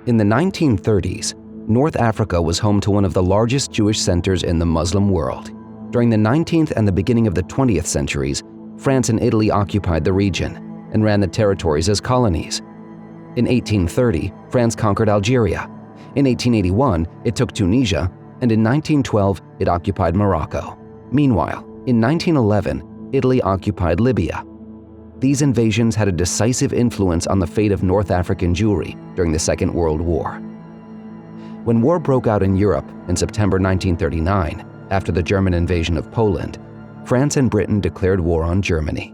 In the 1930s, North Africa was home to one of the largest Jewish centers in the Muslim world. During the 19th and the beginning of the 20th centuries, France and Italy occupied the region and ran the territories as colonies. In 1830, France conquered Algeria. In 1881, it took Tunisia, and in 1912, it occupied Morocco. Meanwhile, in 1911, Italy occupied Libya. These invasions had a decisive influence on the fate of North African Jewry during the Second World War. When war broke out in Europe in September 1939, after the German invasion of Poland, France and Britain declared war on Germany.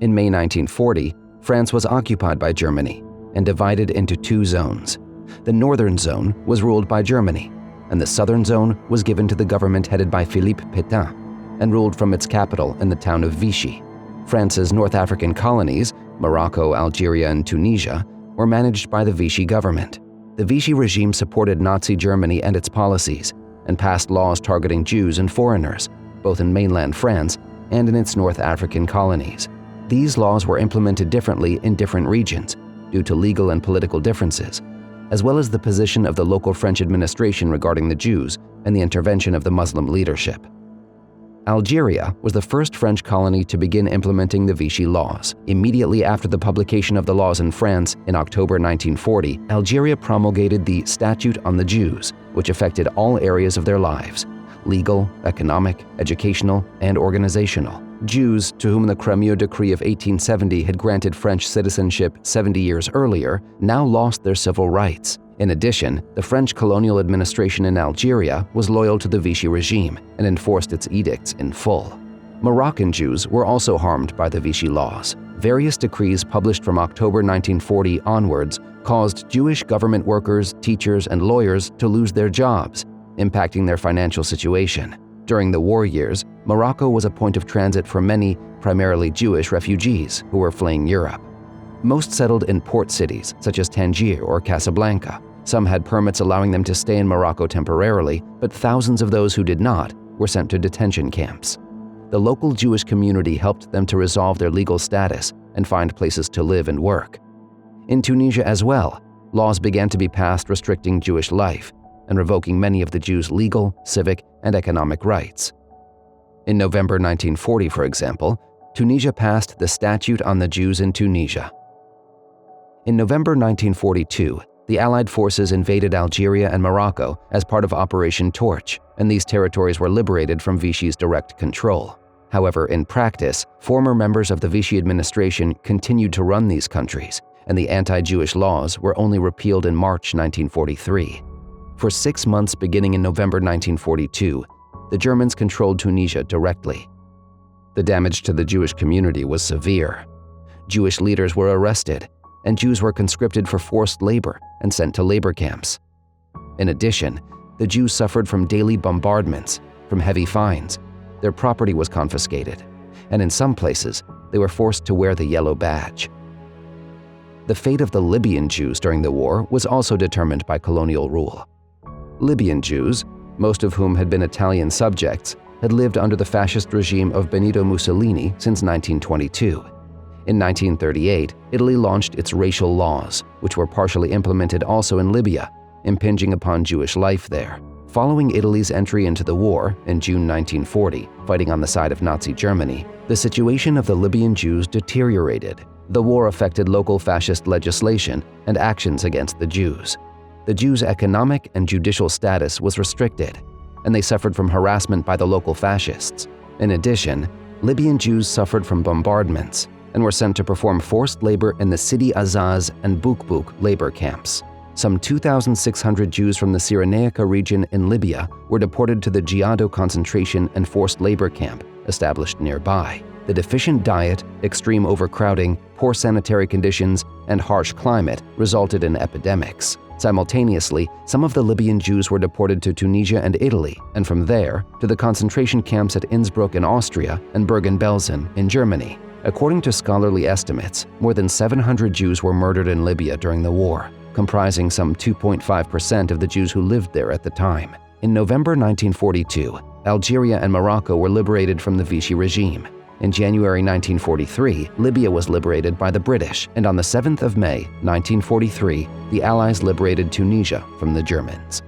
In May 1940, France was occupied by Germany and divided into two zones. The northern zone was ruled by Germany, and the southern zone was given to the government headed by Philippe Pétain and ruled from its capital in the town of Vichy. France's North African colonies, Morocco, Algeria, and Tunisia, were managed by the Vichy government. The Vichy regime supported Nazi Germany and its policies and passed laws targeting Jews and foreigners, both in mainland France and in its North African colonies. These laws were implemented differently in different regions due to legal and political differences, as well as the position of the local French administration regarding the Jews and the intervention of the Muslim leadership. Algeria was the first French colony to begin implementing the Vichy laws. Immediately after the publication of the laws in France in October 1940, Algeria promulgated the Statute on the Jews, which affected all areas of their lives: legal, economic, educational, and organizational. Jews, to whom the Crémieux Decree of 1870 had granted French citizenship 70 years earlier, now lost their civil rights. In addition, the French colonial administration in Algeria was loyal to the Vichy regime and enforced its edicts in full. Moroccan Jews were also harmed by the Vichy laws. Various decrees published from October 1940 onwards caused Jewish government workers, teachers, and lawyers to lose their jobs, impacting their financial situation. During the war years, Morocco was a point of transit for many, primarily Jewish refugees who were fleeing Europe. Most settled in port cities such as Tangier or Casablanca. Some had permits allowing them to stay in Morocco temporarily, but thousands of those who did not were sent to detention camps. The local Jewish community helped them to resolve their legal status and find places to live and work. In Tunisia as well, laws began to be passed restricting Jewish life and revoking many of the Jews' legal, civic, and economic rights. In November 1940, for example, Tunisia passed the Statute on the Jews in Tunisia. In November 1942, the Allied forces invaded Algeria and Morocco as part of Operation Torch, and these territories were liberated from Vichy's direct control. However, in practice, former members of the Vichy administration continued to run these countries, and the anti-Jewish laws were only repealed in March 1943. For 6 months beginning in November 1942, the Germans controlled Tunisia directly. The damage to the Jewish community was severe. Jewish leaders were arrested, and Jews were conscripted for forced labor and sent to labor camps. In addition, the Jews suffered from daily bombardments, from heavy fines. Their property was confiscated, and in some places, they were forced to wear the yellow badge. The fate of the Libyan Jews during the war was also determined by colonial rule. Libyan Jews, most of whom had been Italian subjects, had lived under the fascist regime of Benito Mussolini since 1922. In 1938, Italy launched its racial laws, which were partially implemented also in Libya, impinging upon Jewish life there. Following Italy's entry into the war in June 1940, fighting on the side of Nazi Germany, the situation of the Libyan Jews deteriorated. The war affected local fascist legislation and actions against the Jews. The Jews' economic and judicial status was restricted, and they suffered from harassment by the local fascists. In addition, Libyan Jews suffered from bombardments and were sent to perform forced labor in the Sidi Azaz and Bukbuk labor camps. Some 2,600 Jews from the Cyrenaica region in Libya were deported to the Giado concentration and forced labor camp established nearby. The deficient diet, extreme overcrowding, poor sanitary conditions, and harsh climate resulted in epidemics. Simultaneously, some of the Libyan Jews were deported to Tunisia and Italy, and from there to the concentration camps at Innsbruck in Austria and Bergen-Belsen in Germany. According to scholarly estimates, more than 700 Jews were murdered in Libya during the war, comprising some 2.5% of the Jews who lived there at the time. In November 1942, Algeria and Morocco were liberated from the Vichy regime. In January 1943, Libya was liberated by the British, and on the 7th of May, 1943, the Allies liberated Tunisia from the Germans.